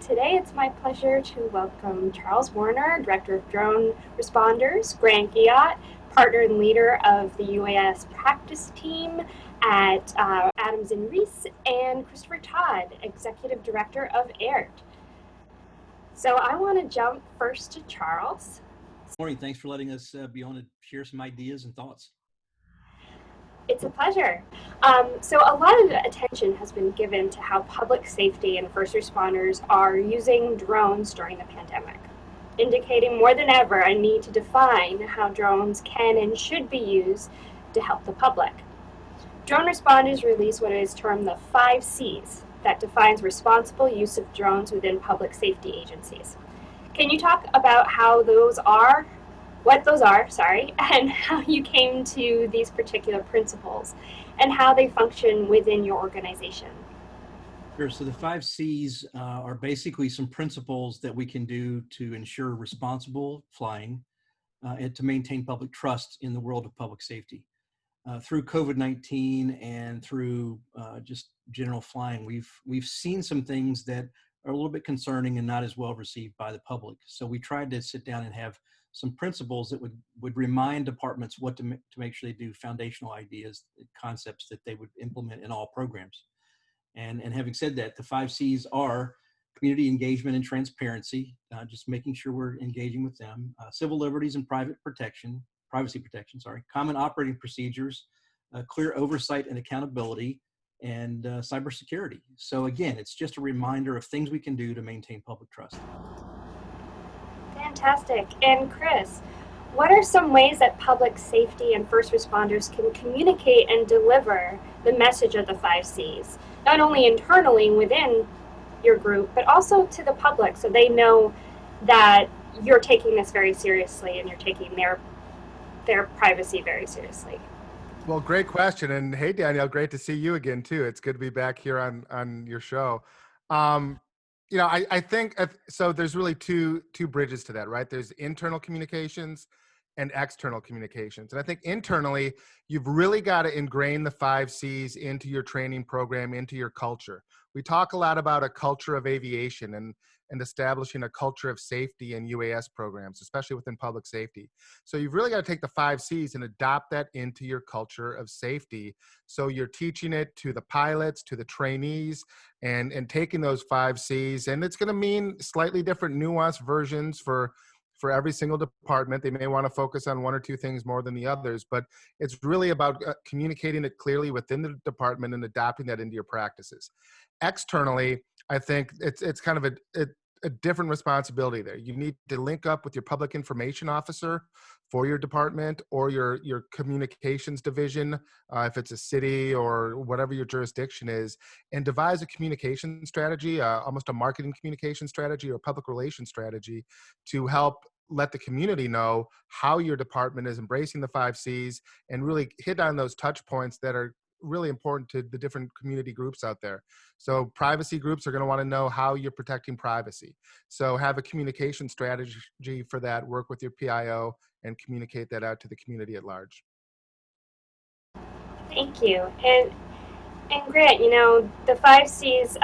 today it's my pleasure to welcome Charles Werner, Director of Drone Responders, Grant Guillot, partner and leader of the UAS practice team at Adams and Reese, and Christopher Todd, Executive Director of AIRT. So I want to jump first to Charles. Morning. Thanks for letting us be on to share some ideas and thoughts. It's a pleasure. So a lot of attention has been given to how public safety and first responders are using drones during the pandemic, indicating more than ever a need to define how drones can and should be used to help the public. Drone Responders released what is termed the 5 C's that defines responsible use of drones within public safety agencies. Can you talk about how those are, and how you came to these particular principles and how they function within your organization? Sure. So the 5 C's are basically some principles that we can do to ensure responsible flying and to maintain public trust in the world of public safety. Through COVID-19 and through just general flying, we've seen some things that are a little bit concerning and not as well received by the public. So we tried to sit down and have some principles that would remind departments what to make sure they do foundational ideas, concepts that they would implement in all programs. And having said that, the 5 C's are community engagement and transparency, just making sure we're engaging with them, civil liberties and privacy protection, common operating procedures, clear oversight and accountability, and cybersecurity. So again, it's just a reminder of things we can do to maintain public trust. Fantastic. And Chris, what are some ways that public safety and first responders can communicate and deliver the message of the 5 C's, not only internally within your group, but also to the public so they know that you're taking this very seriously and you're taking their privacy very seriously? Well, great question. And hey, Danielle, great to see you again, too. It's good to be back here on your show. I think, so there's really two bridges to that, right? There's internal communications and external communications. And I think internally, you've really got to ingrain the 5 C's into your training program, into your culture. We talk a lot about a culture of aviation and establishing a culture of safety in UAS programs, especially within public safety. So you've really got to take the 5 C's and adopt that into your culture of safety. So you're teaching it to the pilots, to the trainees, and taking those 5 C's. And it's going to mean slightly different nuanced versions for every single department. They may want to focus on 1 or 2 things more than the others, but it's really about communicating it clearly within the department and adopting that into your practices. Externally, I think it's kind of a different responsibility there. You need to link up with your public information officer for your department or your communications division, if it's a city or whatever your jurisdiction is, and devise a communication strategy, almost a marketing communication strategy or public relations strategy to help let the community know how your department is embracing the 5 C's and really hit on those touch points that are really important to the different community groups out there. So privacy groups are going to want to know how you're protecting privacy. So have a communication strategy for that, work with your PIO and communicate that out to the community at large. Thank you. And Grant, the 5 C's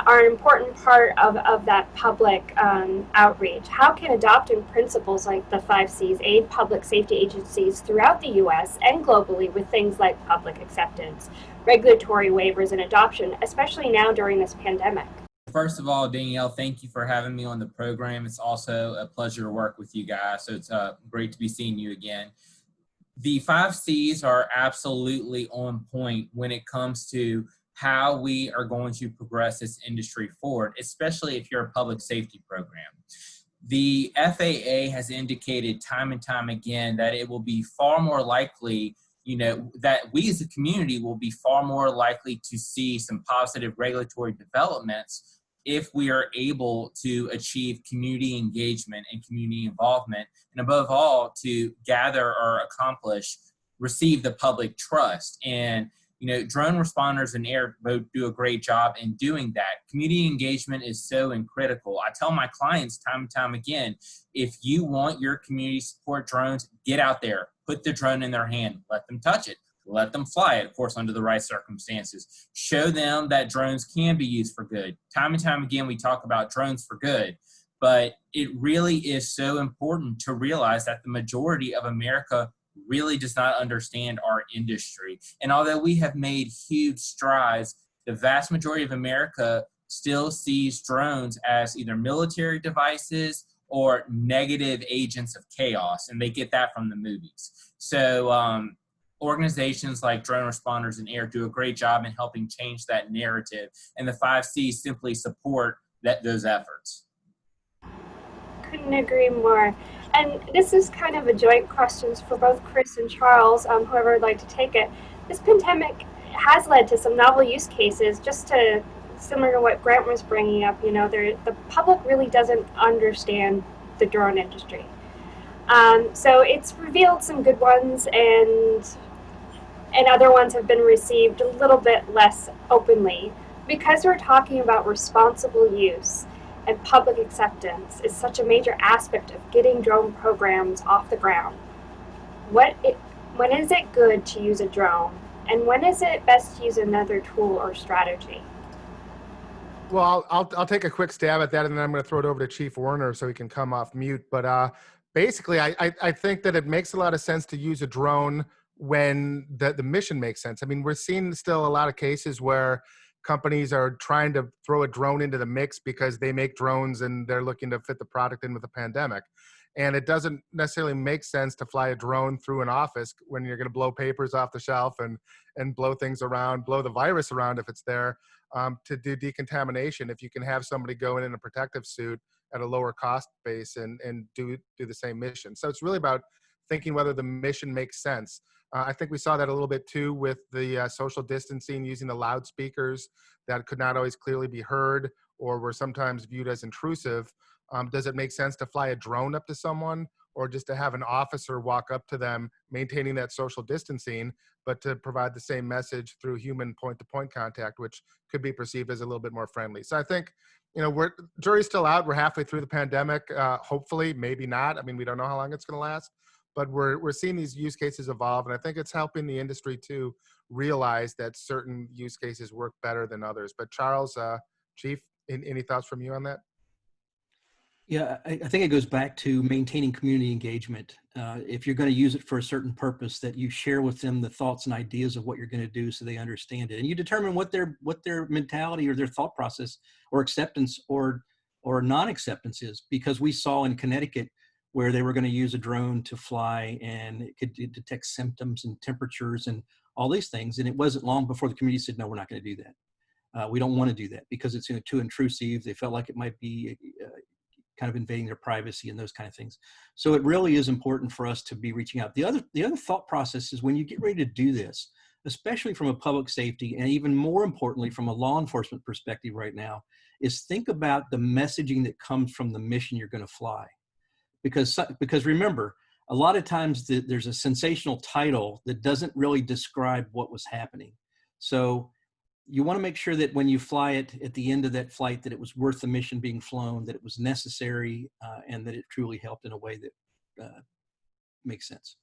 are an important part of that public outreach. How can adopting principles like the 5 C's aid public safety agencies throughout the U.S. and globally with things like public acceptance, regulatory waivers, and adoption, especially now during this pandemic? First of all, Danielle, thank you for having me on the program. It's also a pleasure to work with you guys, so it's great to be seeing you again. The 5 C's are absolutely on point when it comes to how we are going to progress this industry forward, especially if you're a public safety program. The FAA has indicated time and time again that it will be far more likely, that we as a community will be far more likely to see some positive regulatory developments if we are able to achieve community engagement and community involvement, and above all, to gather or receive the public trust. And drone responders and AIRT both do a great job in doing that. Community engagement is so critical. I tell my clients time and time again, if you want your community support drones, get out there, put the drone in their hand, let them touch it, let them fly it, of course, under the right circumstances. Show them that drones can be used for good. Time and time again, we talk about drones for good, but it really is so important to realize that the majority of America really does not understand our industry. And although we have made huge strides, the vast majority of America still sees drones as either military devices or negative agents of chaos, and they get that from the movies. So organizations like Drone Responders and AIRT do a great job in helping change that narrative, and the 5Cs simply support those efforts. Couldn't agree more. And this is kind of a joint question for both Chris and Charles, whoever would like to take it. This pandemic has led to some novel use cases, just to similar to what Grant was bringing up. The public really doesn't understand the drone industry. So it's revealed some good ones, and other ones have been received a little bit less openly. Because we're talking about responsible use and public acceptance is such a major aspect of getting drone programs off the ground. When is it good to use a drone, and when is it best to use another tool or strategy? Well, I'll take a quick stab at that, and then I'm going to throw it over to Chief Werner so he can come off mute. But basically, I think that it makes a lot of sense to use a drone when the mission makes sense. I mean, we're seeing still a lot of cases where companies are trying to throw a drone into the mix because they make drones and they're looking to fit the product in with the pandemic. And it doesn't necessarily make sense to fly a drone through an office when you're going to blow papers off the shelf and blow things around, blow the virus around if it's there, to do decontamination. If you can have somebody go in a protective suit at a lower cost base and do the same mission. So it's really about thinking whether the mission makes sense. I think we saw that a little bit too with the social distancing, using the loudspeakers that could not always clearly be heard or were sometimes viewed as intrusive. Does it make sense to fly a drone up to someone, or just to have an officer walk up to them, maintaining that social distancing, but to provide the same message through human point-to-point contact, which could be perceived as a little bit more friendly? So I think, jury's still out. We're halfway through the pandemic. Hopefully, maybe not. I mean, we don't know how long it's going to last. But we're seeing these use cases evolve, and I think it's helping the industry to realize that certain use cases work better than others. But Charles, Chief, any thoughts from you on that? Yeah, I think it goes back to maintaining community engagement. If you're going to use it for a certain purpose, that you share with them the thoughts and ideas of what you're going to do so they understand it. And you determine what their mentality or their thought process or acceptance or non-acceptance is. Because we saw in Connecticut where they were going to use a drone to fly, and it could detect symptoms and temperatures and all these things. And it wasn't long before the community said, no, we're not going to do that. We don't want to do that because it's too intrusive. They felt like it might be kind of invading their privacy and those kind of things. So it really is important for us to be reaching out. The other thought process is when you get ready to do this, especially from a public safety and even more importantly from a law enforcement perspective right now, is think about the messaging that comes from the mission you're going to fly. Because remember, a lot of times there's a sensational title that doesn't really describe what was happening. So you want to make sure that when you fly it at the end of that flight, that it was worth the mission being flown, that it was necessary, and that it truly helped in a way that makes sense.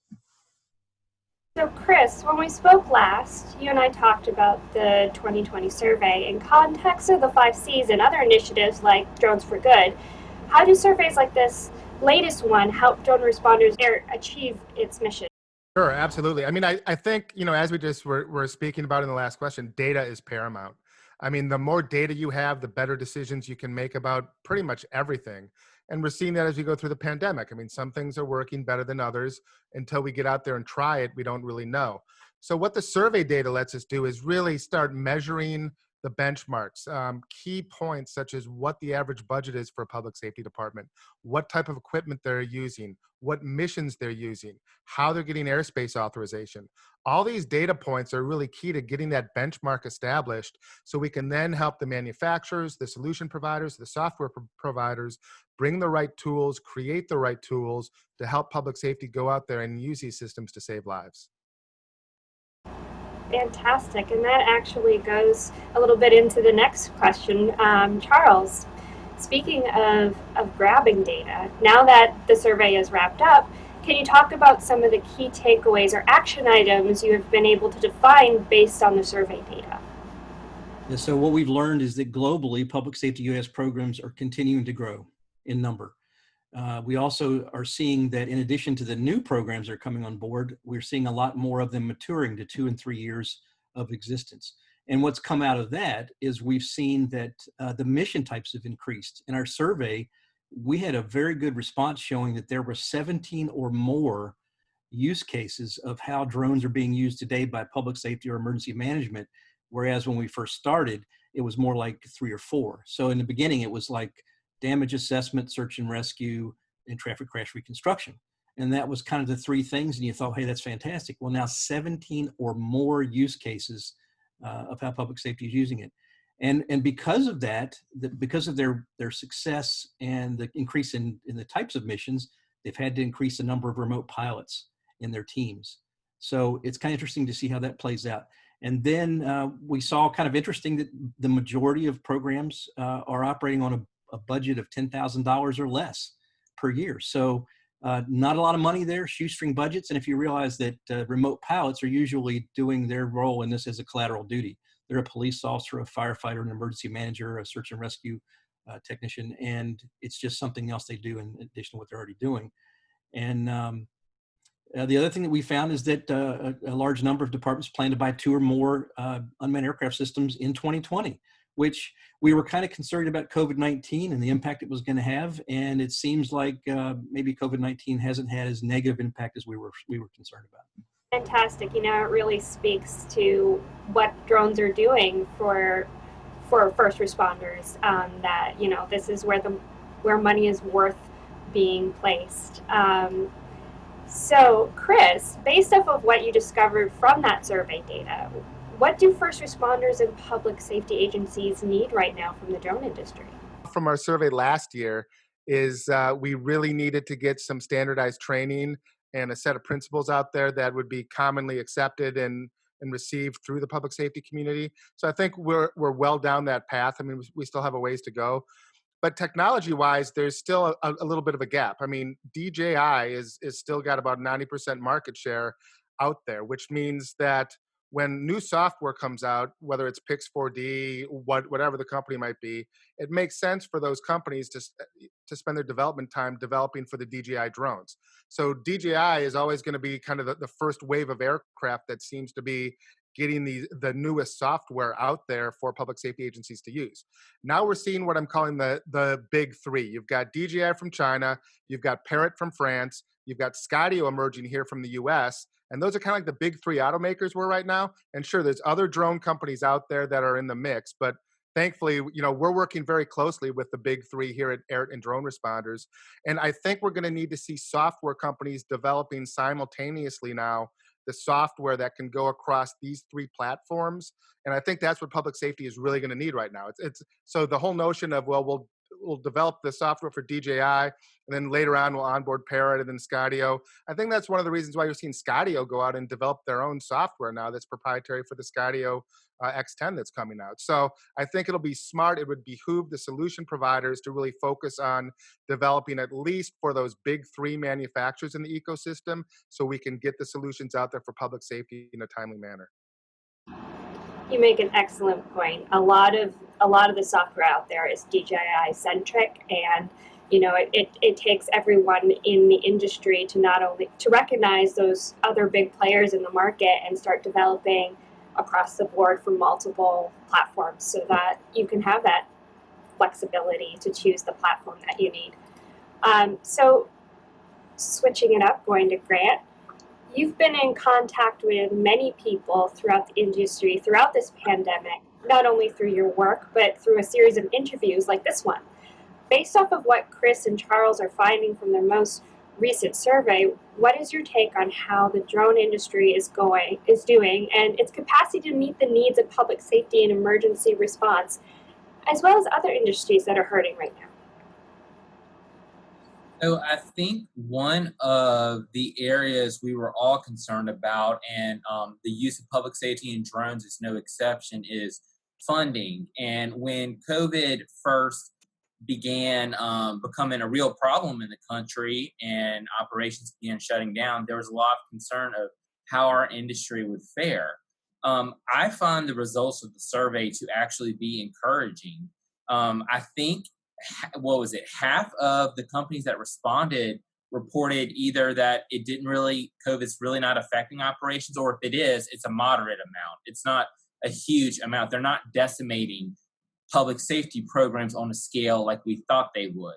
So Chris, when we spoke last, you and I talked about the 2020 survey in context of the 5 Cs and other initiatives like Drones for Good. How do surveys like this latest one help drone responders achieve its mission? Sure, absolutely. I mean, I think, as we just were speaking about in the last question, data is paramount. I mean, the more data you have, the better decisions you can make about pretty much everything. And we're seeing that as we go through the pandemic. I mean, some things are working better than others. Until we get out there and try it, we don't really know. So what the survey data lets us do is really start measuring the benchmarks, key points such as what the average budget is for a public safety department, what type of equipment they're using, what missions they're using, how they're getting airspace authorization. All these data points are really key to getting that benchmark established so we can then help the manufacturers, the solution providers, the software providers bring the right tools, create the right tools to help public safety go out there and use these systems to save lives. Fantastic, and that actually goes a little bit into the next question. Charles, speaking of grabbing data, now that the survey is wrapped up, Can you talk about some of the key takeaways or action items you have been able to define based on the survey data? Yeah, so what we've learned is that globally, public safety US programs are continuing to grow in number. We also are seeing that in addition to the new programs that are coming on board, we're seeing a lot more of them maturing to 2 and 3 years of existence. And what's come out of that is we've seen that the mission types have increased. In our survey, we had a very good response showing that there were 17 or more use cases of how drones are being used today by public safety or emergency management, whereas when we first started, it was more like 3 or 4. So in the beginning, it was like damage assessment, search and rescue, and traffic crash reconstruction. And that was kind of the 3 things, and you thought, hey, that's fantastic. Well, now 17 or more use cases of how public safety is using it. And because of that, because of their success and the increase in the types of missions, they've had to increase the number of remote pilots in their teams. So it's kind of interesting to see how that plays out. And then we saw kind of interesting that the majority of programs are operating on a budget of $10,000 or less per year. So not a lot of money there, shoestring budgets. And if you realize that remote pilots are usually doing their role in this as a collateral duty, they're a police officer, a firefighter, an emergency manager, a search and rescue technician, and it's just something else they do in addition to what they're already doing. And the other thing that we found is that a large number of departments plan to buy 2 or more unmanned aircraft systems in 2020, which we were kind of concerned about COVID-19 and the impact it was going to have. And it seems like maybe COVID-19 hasn't had as negative impact as we were concerned about. Fantastic. You know, it really speaks to what drones are doing for first responders. That, you know, this is where money is worth being placed. So, Chris, based off of what you discovered from that survey data, what do first responders and public safety agencies need right now from the drone industry? From our survey last year is we really needed to get some standardized training and a set of principles out there that would be commonly accepted and received through the public safety community. So I think we're well down that path. I mean, we still have a ways to go. But technology-wise, there's still a little bit of a gap. I mean, DJI is still got about 90% market share out there, which means that when new software comes out, whether it's Pix4D, whatever the company might be, it makes sense for those companies to spend their development time developing for the DJI drones. So DJI is always going to be kind of the first wave of aircraft that seems to be getting the newest software out there for public safety agencies to use. Now we're seeing what I'm calling the big 3. You've got DJI from China, you've got Parrot from France, you've got Skydio emerging here from the US, and those are kind of like the big 3 automakers we're right now. And sure, there's other drone companies out there that are in the mix, but thankfully, you know, we're working very closely with the big 3 here at AIRT and Drone Responders. And I think we're going to need to see software companies developing simultaneously now the software that can go across these 3 platforms. And I think that's what public safety is really going to need right now. It's so the whole notion of, well, we'll develop the software for DJI, and then later on we'll onboard Parrot and then Skydio. I think that's one of the reasons why you're seeing Skydio go out and develop their own software now that's proprietary for the Skydio X10 that's coming out. So I think it'll be smart. It would behoove the solution providers to really focus on developing at least for those big 3 manufacturers in the ecosystem so we can get the solutions out there for public safety in a timely manner. You make an excellent point. A lot of the software out there is DJI centric, and you know it takes everyone in the industry to not only to recognize those other big players in the market and start developing across the board for multiple platforms so that you can have that flexibility to choose the platform that you need. So switching it up, going to Grant, you've been in contact with many people throughout the industry, throughout this pandemic, not only through your work, but through a series of interviews like this one. Based off of what Chris and Charles are finding from their most recent survey, what is your take on how the drone industry is doing and its capacity to meet the needs of public safety and emergency response, as well as other industries that are hurting right now? So I think one of the areas we were all concerned about, and the use of public safety and drones is no exception, is funding. And when COVID first began becoming a real problem in the country and operations began shutting down, there was a lot of concern of how our industry would fare. I find the results of the survey to actually be encouraging. I think, what was it, half of the companies that responded reported either that it didn't really, COVID's really not affecting operations, or if it is, it's a moderate amount. It's not a huge amount. They're not decimating public safety programs on a scale like we thought they would.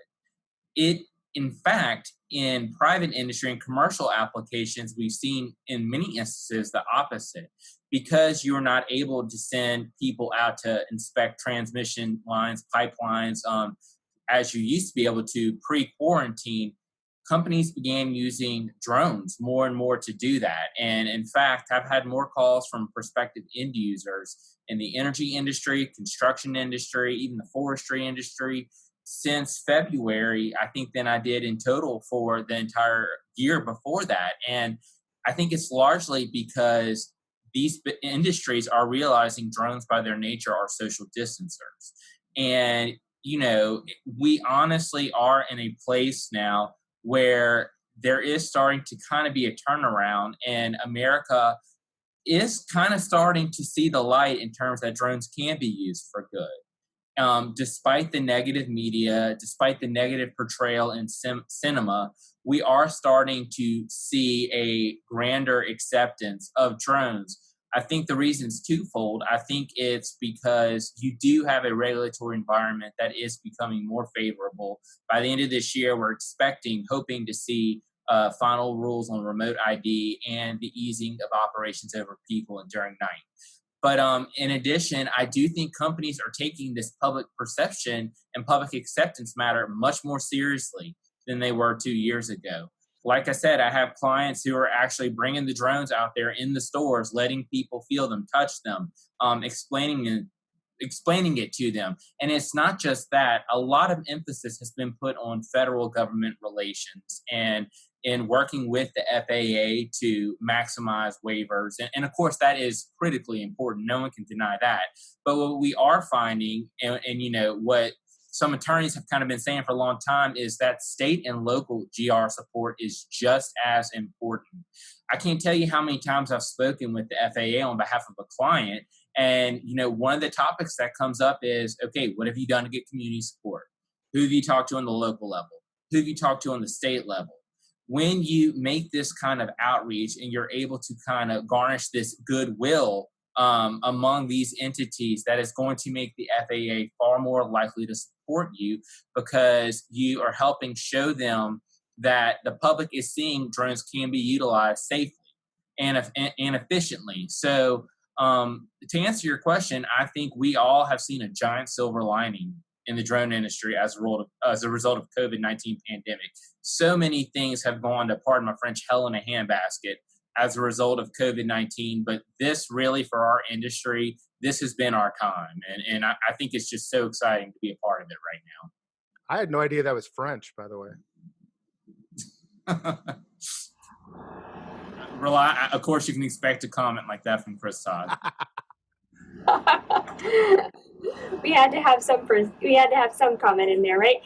In fact, in private industry and commercial applications, we've seen in many instances the opposite. Because you're not able to send people out to inspect transmission lines, pipelines, as you used to be able to pre-quarantine, companies began using drones more and more to do that. And in fact, I've had more calls from prospective end users in the energy industry, construction industry, even the forestry industry since February, I think, than I did in total for the entire year before that. And I think it's largely because these industries are realizing drones by their nature are social distancers. And, you know, we honestly are in a place now where there is starting to kind of be a turnaround, and America is kind of starting to see the light in terms that drones can be used for good. Despite the negative media, despite the negative portrayal in cinema, we are starting to see a grander acceptance of drones. I think the reason's twofold. I think it's because you do have a regulatory environment that is becoming more favorable. By the end of this year, we're hoping to see final rules on remote ID and the easing of operations over people and during night. But in addition, I do think companies are taking this public perception and public acceptance matter much more seriously than they were 2 years ago. Like I said, I have clients who are actually bringing the drones out there in the stores, letting people feel them, touch them, explaining it to them. And it's not just that. A lot of emphasis has been put on federal government relations and in working with the FAA to maximize waivers. And of course, that is critically important. No one can deny that. But what we are finding, and you know, what some attorneys have kind of been saying for a long time, is that state and local GR support is just as important. I can't tell you how many times I've spoken with the FAA on behalf of a client. And, you know, one of the topics that comes up is, okay, what have you done to get community support? Who have you talked to on the local level? Who have you talked to on the state level? When you make this kind of outreach and you're able to kind of garnish this goodwill among these entities, that is going to make the FAA far more likely to support you, because you are helping show them that the public is seeing drones can be utilized safely and efficiently. So to answer your question, I think we all have seen a giant silver lining in the drone industry as a result of COVID-19 pandemic. So many things have gone to, pardon my French, hell in a handbasket as a result of COVID-19. But this really, for our industry, this has been our time. And I think it's just so exciting to be a part of it right now. I had no idea that was French, by the way. Of course, you can expect a comment like that from Chris Todd. We had to have some comment in there, right?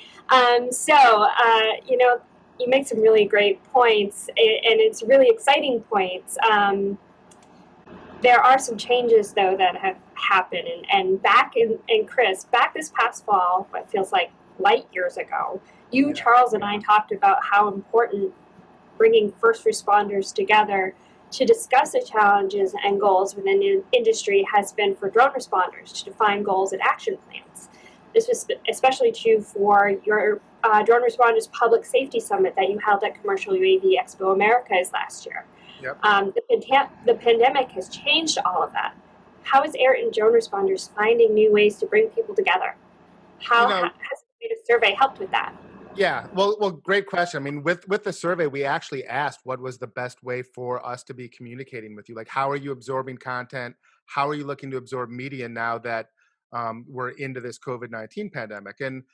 You know, you make some really great points, and it's really exciting points. There are some changes, though, that have happened. And Chris, back this past fall, what feels like light years ago, you, Charles, and I talked about how important bringing first responders together to discuss the challenges and goals within the industry has been for drone responders to define goals and action plans. This was especially true for your Drone Responders Public Safety Summit that you held at Commercial UAV Expo Americas last year. Yep. The pandemic has changed all of that. How is AIRT and drone responders finding new ways to bring people together? How has the survey helped with that? Yeah, well, great question. I mean, with the survey, we actually asked what was the best way for us to be communicating with you. Like, how are you absorbing content? How are you looking to absorb media now that we're into this COVID-19 pandemic? And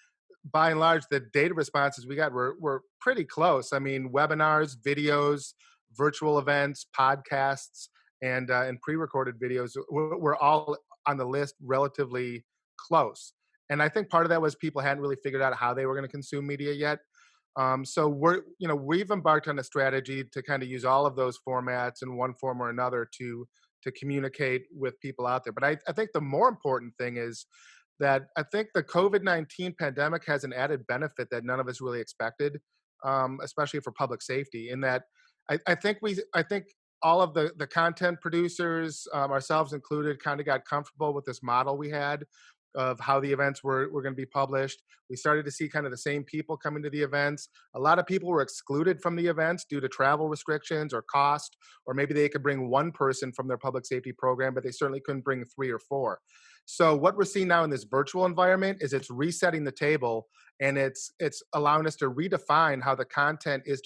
by and large, the data responses we got were pretty close. I mean, webinars, videos, virtual events, podcasts, and pre-recorded videos were all on the list relatively close. And I think part of that was people hadn't really figured out how they were going to consume media yet. So we've embarked on a strategy to kind of use all of those formats in one form or another to communicate with people out there. But I think the more important thing is that I think the COVID-19 pandemic has an added benefit that none of us really expected, especially for public safety. In that, I think all of the content producers, ourselves included, kind of got comfortable with this model we had of how the events were going to be published. We started to see kind of the same people coming to the events. A lot of people were excluded from the events due to travel restrictions or cost, or maybe they could bring one person from their public safety program, but they certainly couldn't bring 3 or 4. So what we're seeing now in this virtual environment is it's resetting the table, and it's allowing us to redefine how the content is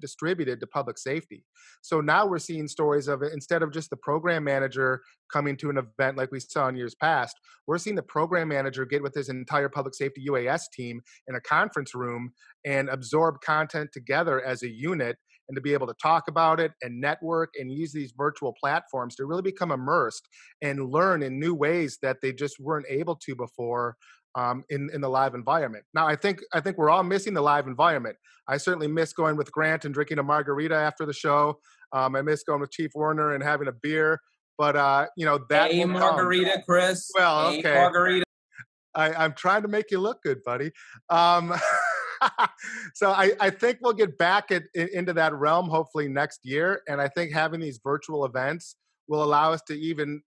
distributed to public safety. So now we're seeing stories of it, instead of just the program manager coming to an event like we saw in years past, we're seeing the program manager get with his entire public safety UAS team in a conference room and absorb content together as a unit, and to be able to talk about it and network and use these virtual platforms to really become immersed and learn in new ways that they just weren't able to before, in the live environment. Now, I think we're all missing the live environment. I certainly miss going with Grant and drinking a margarita after the show. I miss going with Chief Werner and having a beer. But that A margarita, Chris. Well, okay. Margarita. I'm trying to make you look good, buddy. So I think we'll get back into that realm hopefully next year. And I think having these virtual events will allow us to even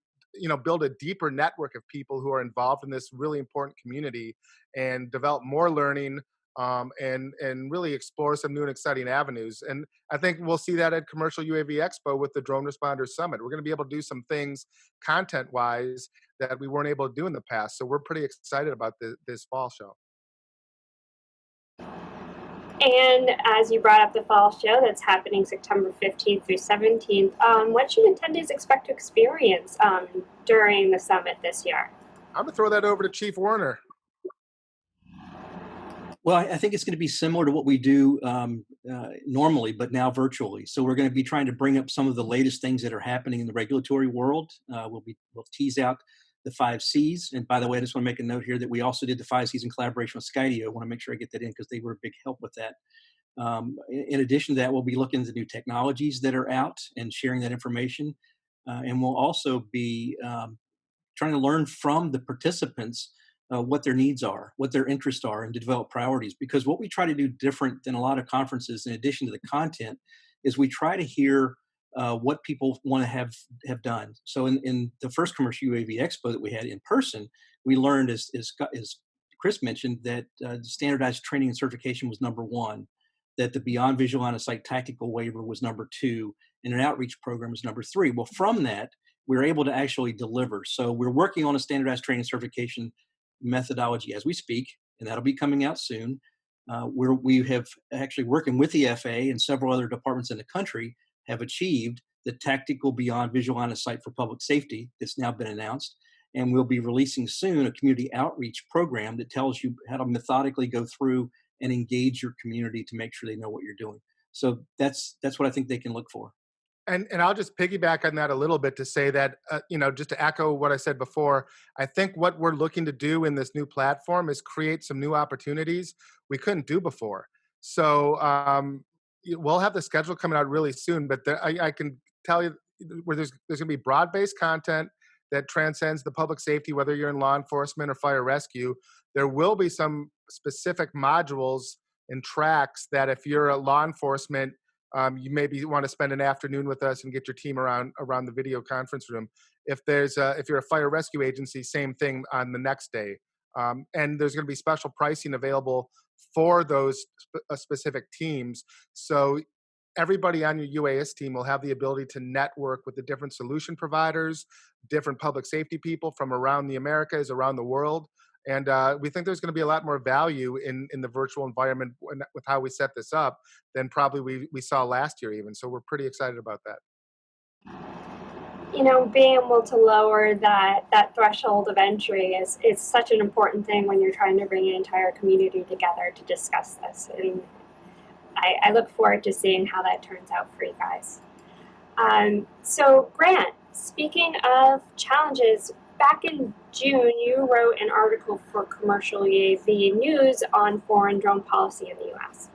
build a deeper network of people who are involved in this really important community and develop more learning, and really explore some new and exciting avenues. And I think we'll see that at Commercial UAV Expo with the Drone Responders Summit. We're going to be able to do some things content-wise that we weren't able to do in the past. So we're pretty excited about this fall show. And as you brought up the fall show that's happening September 15th through 17th, what should attendees expect to experience during the summit this year? I'm going to throw that over to Chief Werner. Well, I think it's going to be similar to what we do normally, but now virtually. So we're going to be trying to bring up some of the latest things that are happening in the regulatory world. We'll tease out the 5 Cs. And by the way, I just want to make a note here that we also did the 5 Cs in collaboration with Skydio. I want to make sure I get that in because they were a big help with that. In addition to that, we'll be looking at the new technologies that are out and sharing that information. And we'll also be trying to learn from the participants what their needs are, what their interests are, and to develop priorities. Because what we try to do different than a lot of conferences, in addition to the content, is we try to hear what people want to have done. So in the first Commercial UAV Expo that we had in person, we learned, as Chris mentioned, that standardized training and certification was number 1, that the Beyond Visual Line of Sight tactical waiver was number 2, and an outreach program was number 3. Well, from that, we're able to actually deliver. So we're working on a standardized training and certification methodology as we speak, and that'll be coming out soon. We have actually working with the FAA and several other departments in the country have achieved the tactical beyond visual line of sight for public safety that's now been announced. And we'll be releasing soon a community outreach program that tells you how to methodically go through and engage your community to make sure they know what you're doing. So that's what I think they can look for. And I'll just piggyback on that a little bit to say that, just to echo what I said before, I think what we're looking to do in this new platform is create some new opportunities we couldn't do before. So we'll have the schedule coming out really soon, but I can tell you where there's going to be broad-based content that transcends the public safety, whether you're in law enforcement or fire rescue. There will be some specific modules and tracks that if you're a law enforcement, you maybe want to spend an afternoon with us and get your team around the video conference room. If you're a fire rescue agency, same thing on the next day. And there's going to be special pricing available for those specific teams. So everybody on your UAS team will have the ability to network with the different solution providers, different public safety people from around the Americas, around the world. And we think there's going to be a lot more value in the virtual environment with how we set this up than probably we saw last year even. So we're pretty excited about that. Being able to lower that threshold of entry is such an important thing when you're trying to bring an entire community together to discuss this. And I look forward to seeing how that turns out for you guys. So Grant, speaking of challenges, back in June, you wrote an article for Commercial UAV News on foreign drone policy in the U.S.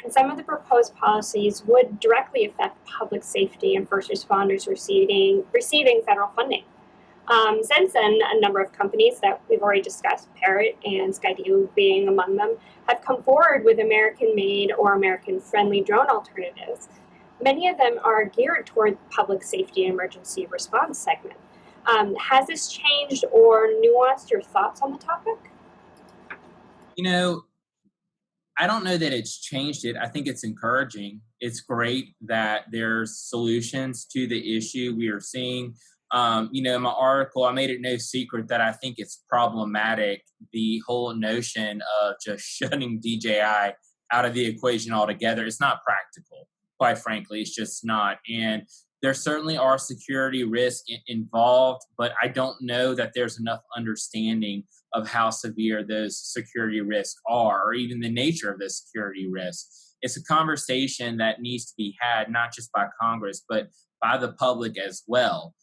And some of the proposed policies would directly affect public safety and first responders receiving federal funding. Since then, a number of companies that we've already discussed, AIRT and Skydio being among them, have come forward with American-made or American-friendly drone alternatives. Many of them are geared toward public safety and emergency response segment. Has this changed or nuanced your thoughts on the topic? You know, I don't know that it's changed it. I think it's encouraging. It's great that there's solutions to the issue we are seeing. In my article, I made it no secret that I think it's problematic, the whole notion of just shutting DJI out of the equation altogether. It's not practical, quite frankly. It's just not. And there certainly are security risks involved, but I don't know that there's enough understanding of how severe those security risks are, or even the nature of the security risks. It's a conversation that needs to be had, not just by Congress, but by the public as well.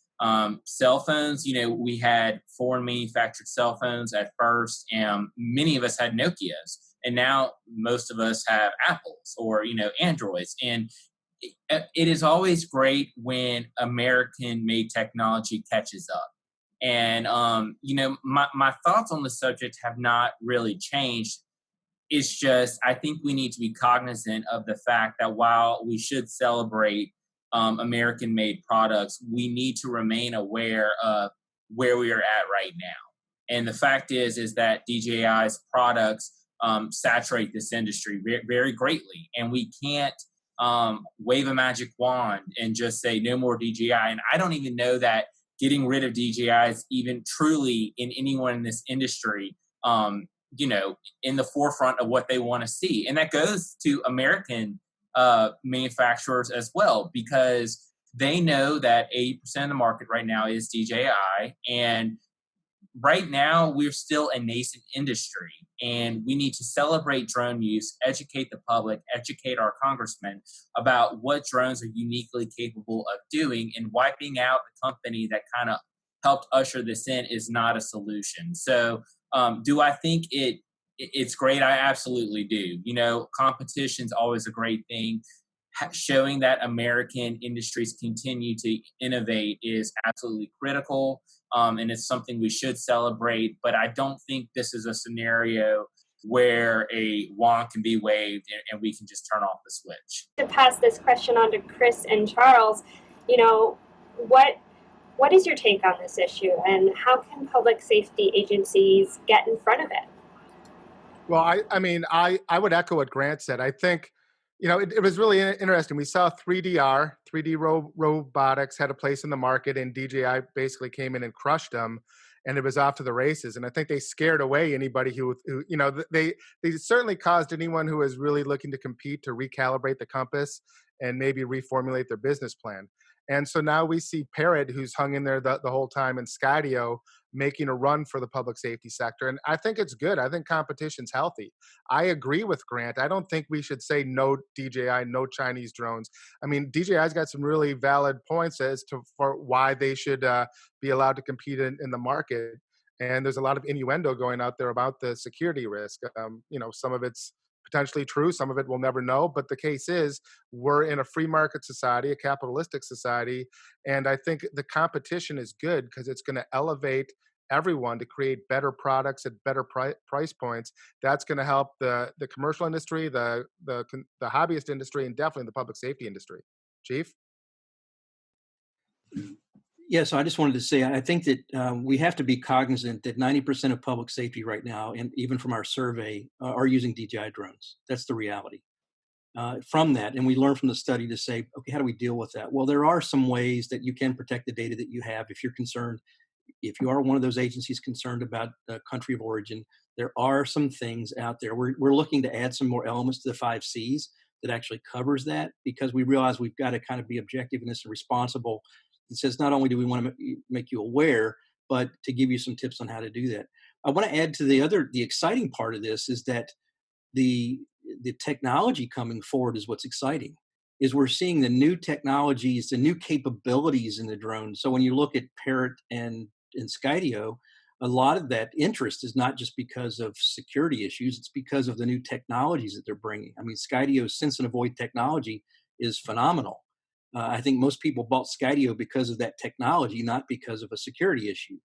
Cell phones, we had foreign manufactured cell phones at first, and many of us had Nokias, and now most of us have Apples or, Androids. And it is always great when American-made technology catches up. And, my thoughts on the subject have not really changed. It's just, I think we need to be cognizant of the fact that while we should celebrate American-made products, we need to remain aware of where we are at right now. And the fact is that DJI's products saturate this industry very, very greatly. And we can't wave a magic wand and just say no more DJI. And I don't even know that getting rid of DJI is even truly in anyone in this industry, in the forefront of what they want to see. And that goes to American manufacturers as well, because they know that 80% of the market right now is DJI. And right now, we're still a nascent industry, and we need to celebrate drone use, educate the public, educate our congressmen about what drones are uniquely capable of doing, and wiping out the company that kind of helped usher this in is not a solution. So do I think it's great? I absolutely do. Competition's always a great thing. Showing that American industries continue to innovate is absolutely critical. And it's something we should celebrate, but I don't think this is a scenario where a wand can be waved and we can just turn off the switch. To pass this question on to Chris and Charles, what is your take on this issue, and how can public safety agencies get in front of it? Well, I would echo what Grant said. I think, it was really interesting. We saw 3D robotics had a place in the market, and DJI basically came in and crushed them, and it was off to the races. And I think they scared away anybody who they certainly caused anyone who was really looking to compete to recalibrate the compass and maybe reformulate their business plan. And so now we see AIRT, who's hung in there the whole time, and Skydio making a run for the public safety sector. And I think it's good. I think competition's healthy. I agree with Grant. I don't think we should say no DJI, no Chinese drones. I mean, DJI's got some really valid points for why they should be allowed to compete in the market. And there's a lot of innuendo going out there about the security risk. Some of it's potentially true, some of it we'll never know, but the case is we're in a free market society, a capitalistic society, and I think the competition is good because it's going to elevate everyone to create better products at better price points. That's going to help the commercial industry, the hobbyist industry, and definitely the public safety industry. Chief? Yeah, so I just wanted to say, I think that we have to be cognizant that 90% of public safety right now, and even from our survey, are using DJI drones. That's the reality. From that, and we learned from the study to say, okay, how do we deal with that? Well, there are some ways that you can protect the data that you have if you're concerned. If you are one of those agencies concerned about the country of origin, there are some things out there. We're looking to add some more elements to the 5 Cs that actually covers that, because we realize we've got to kind of be objective and responsible. It says not only do we want to make you aware, but to give you some tips on how to do that. I want to add to the exciting part of this is that the technology coming forward is what's exciting. Is we're seeing the new technologies, the new capabilities in the drone. So when you look at AIRT and and Skydio, a lot of that interest is not just because of security issues, it's because of the new technologies that they're bringing. I mean, Skydio's sense and avoid technology is phenomenal. I think most people bought Skydio because of that technology, not because of a security issue.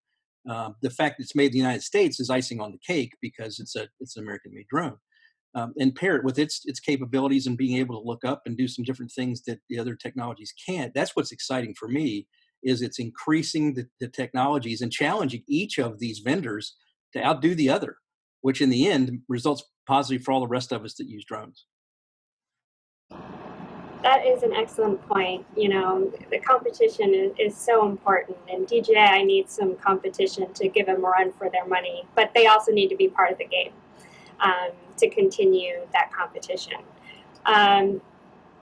The fact that it's made in the United States is icing on the cake because it's an American-made drone. And pair it with its capabilities and being able to look up and do some different things that the other technologies can't. That's what's exciting for me, is it's increasing the technologies and challenging each of these vendors to outdo the other, which in the end results positive for all the rest of us that use drones. That is an excellent point. You know, the competition is so important, and DJI needs some competition to give them a run for their money, but they also need to be part of the game to continue that competition.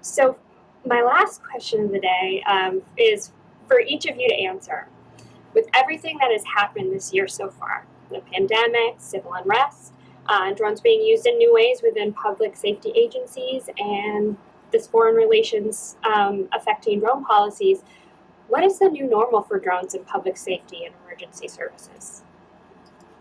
So my last question of the day is for each of you to answer. With everything that has happened this year so far, the pandemic, civil unrest, drones being used in new ways within public safety agencies, and this foreign relations affecting drone policies, what is the new normal for drones in public safety and emergency services?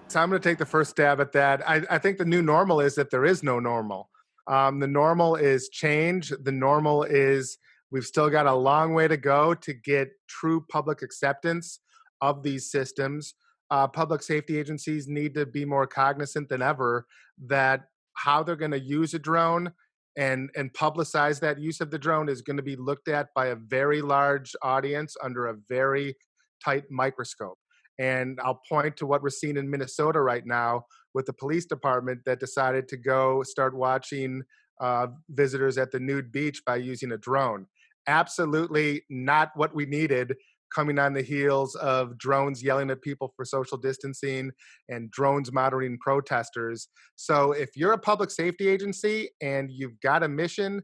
So I'm going to take the first stab at that. I think the new normal is that there is no normal. The normal is change. The normal is we've still got a long way to go to get true public acceptance of these systems. Public safety agencies need to be more cognizant than ever that how they're going to use a drone and publicize that use of the drone is going to be looked at by a very large audience under a very tight microscope. And I'll point to what we're seeing in Minnesota right now with the police department that decided to go start watching visitors at the nude beach by using a drone. Absolutely not what we needed, coming on the heels of drones yelling at people for social distancing and drones monitoring protesters. So if you're a public safety agency and you've got a mission,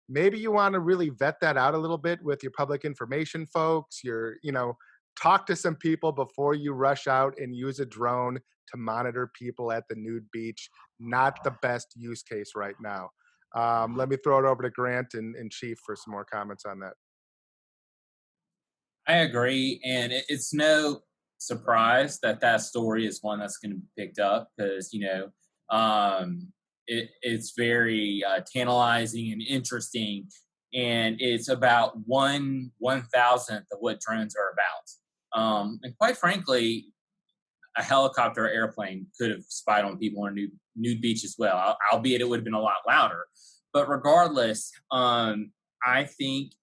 maybe you want to really vet that out a little bit with your public information folks, talk to some people before you rush out and use a drone to monitor people at the nude beach. Not the best use case right now. Let me throw it over to Grant and Chief for some more comments on that. I agree, and it's no surprise that that story is one that's going to be picked up because it's very tantalizing and interesting, and it's about 1/1000th of what drones are about. And quite frankly, a helicopter or airplane could have spied on people on a nude beach as well, albeit it would have been a lot louder. But regardless, I think,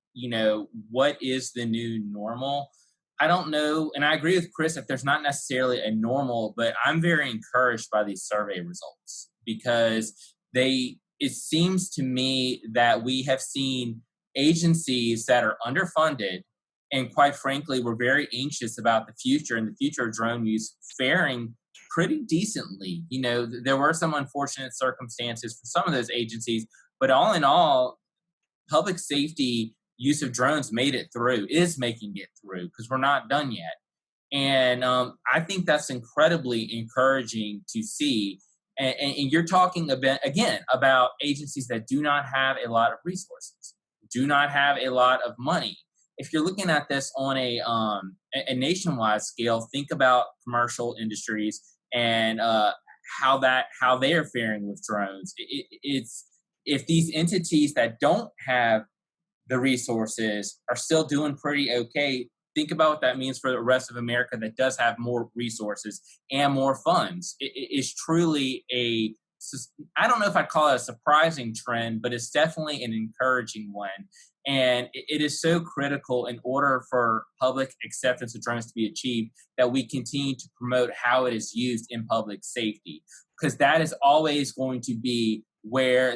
what is the new normal? I don't know. And I agree with Chris if there's not necessarily a normal, but I'm very encouraged by these survey results because it seems to me that we have seen agencies that are underfunded and quite frankly, we're very anxious about the future and the future of drone use faring pretty decently. There were some unfortunate circumstances for some of those agencies, but all in all, public safety use of drones is making it through because we're not done yet. And I think that's incredibly encouraging to see. And you're talking about agencies that do not have a lot of resources, do not have a lot of money. If you're looking at this on a nationwide scale, think about commercial industries and how they are faring with drones. It's if these entities that don't have the resources are still doing pretty okay, think about what that means for the rest of America that does have more resources and more funds. It's truly I don't know if I'd call it a surprising trend, but it's definitely an encouraging one. And it is so critical in order for public acceptance of drones to be achieved that we continue to promote how it is used in public safety, because that is always going to be where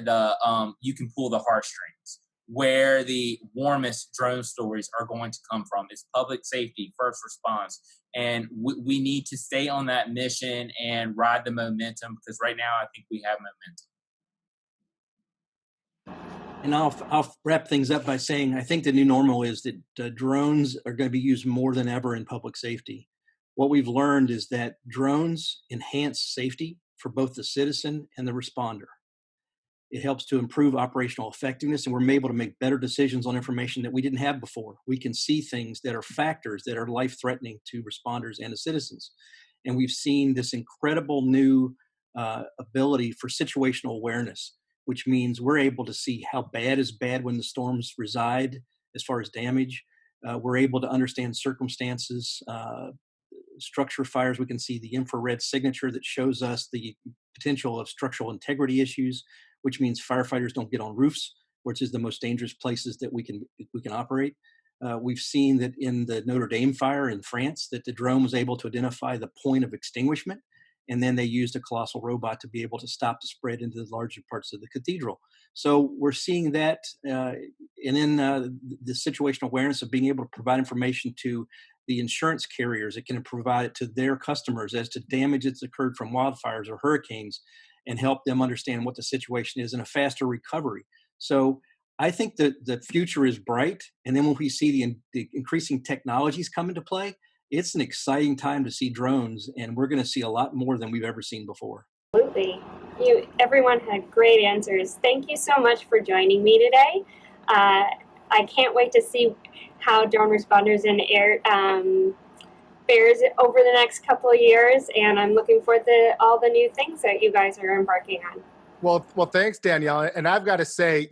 you can pull the heartstrings, where the warmest drone stories are going to come from. Is public safety, first response. And we need to stay on that mission and ride the momentum because right now I think we have momentum. And I'll wrap things up by saying I think the new normal is that drones are going to be used more than ever in public safety. What we've learned is that drones enhance safety for both the citizen and the responder. It helps to improve operational effectiveness, and we're able to make better decisions on information that we didn't have before. We can see things that are factors that are life-threatening to responders and to citizens. And we've seen this incredible new ability for situational awareness, which means we're able to see how bad is bad when the storms reside as far as damage. We're able to understand circumstances, structure fires. We can see the infrared signature that shows us the potential of structural integrity issues, which means firefighters don't get on roofs, which is the most dangerous places that we can operate. We've seen that in the Notre Dame fire in France, that the drone was able to identify the point of extinguishment, and then they used a colossal robot to be able to stop the spread into the larger parts of the cathedral. So we're seeing that, and then the situational awareness of being able to provide information to the insurance carriers. It can provide it to their customers as to damage that's occurred from wildfires or hurricanes, and help them understand what the situation is and a faster recovery. So I think that the future is bright. And then when we see the increasing technologies come into play, it's an exciting time to see drones, and we're going to see a lot more than we've ever seen before. Absolutely. Everyone had great answers. Thank you so much for joining me today. I can't wait to see how drone responders in AIRT fares over the next couple of years, and I'm looking forward to all the new things that you guys are embarking on. Well, thanks, Danielle. And I've got to say,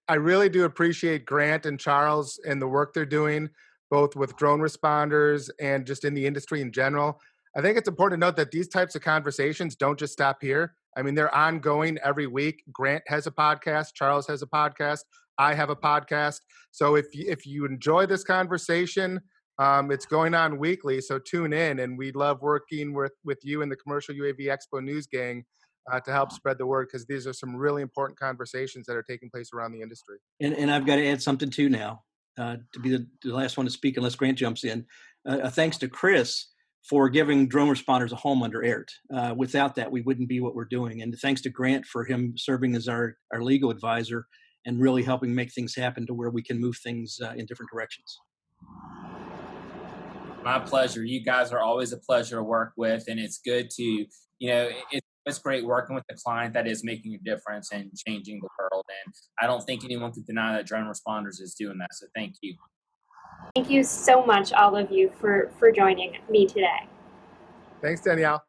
I really do appreciate Grant and Charles and the work they're doing, both with drone responders and just in the industry in general. I think it's important to note that these types of conversations don't just stop here. I mean, they're ongoing every week. Grant has a podcast. Charles has a podcast. I have a podcast. So if you enjoy this conversation, it's going on weekly. So tune in, and we love working with you and the Commercial UAV Expo News Gang to help spread the word, because these are some really important conversations that are taking place around the industry. And I've got to add something too now, to be the last one to speak unless Grant jumps in. Thanks to Chris for giving drone responders a home under AIRT. Without that, we wouldn't be what we're doing. And thanks to Grant for him serving as our legal advisor and really helping make things happen to where we can move things in different directions. My pleasure. You guys are always a pleasure to work with, and it's good to, it's great working with the client that is making a difference and changing the world. And I don't think anyone could deny that drone responders is doing that. So thank you. Thank you so much, all of you, for joining me today. Thanks, Danielle.